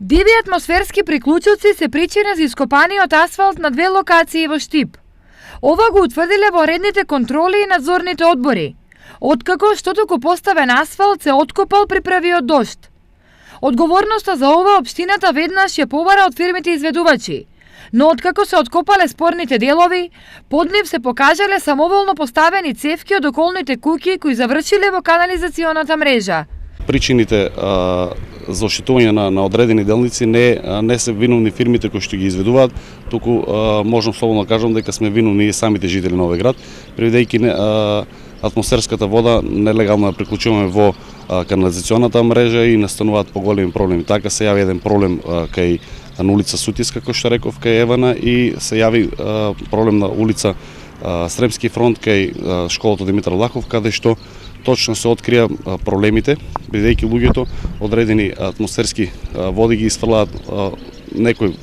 Диви атмосферски приклучоци се причина за ископаниот асфалт на две локации во Штип. Ова го утврдиле во редните контроли и надзорните одбори, откако што току поставен асфалт се откопал при првиот дожд. Одговорноста за ова општината веднаш ја побара од фирмите изведувачи, но откако се откопале спорните делови, под нив се покажале самоволно поставени цевки од околните куќи кои завршиле во канализационата мрежа. Причините за оштетување на одредени делници не се виновни фирмите кои што ги изведуваат, туку можам слободно да кажам дека сме виновни и самите жители на овој град, бидејќи атмосферската вода нелегално ја приклучуваме во канализационата мрежа и настануваат поголеми проблеми. Така се јави еден проблем кај на улица Сутиска, кој што реков, кај Евана, и се јави проблем на улица Сремски фронт кај школата Димитар Влахов, каде што точно се открија проблемите, бидејќи луѓето одредени атмосферски води ги изфрлаат некој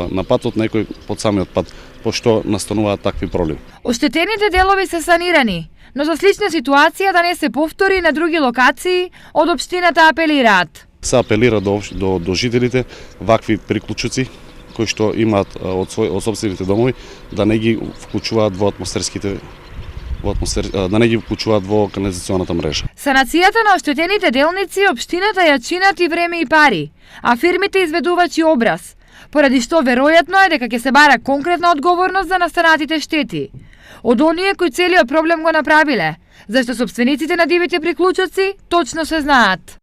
на патот, некој под самиот пат, пошто настануваат такви проблеми. Оштетените делови се санирани, но за слична ситуација да не се повтори на други локации, од општината апелираат. Се апелира до жителите вакви приклучоци кои што имаат од сопствените домови да не ги вклучуваат во да не ги вклучуваат во канализационата мрежа. Санацијата на оштетените делници општината ја чинат и време и пари, а фирмите изведувачи образ, поради што веројатно е дека ќе се бара конкретна одговорност за настанатите штети од оние кои целиот проблем го направиле, зашто сопствениците на дивите приклучоци точно се знаат.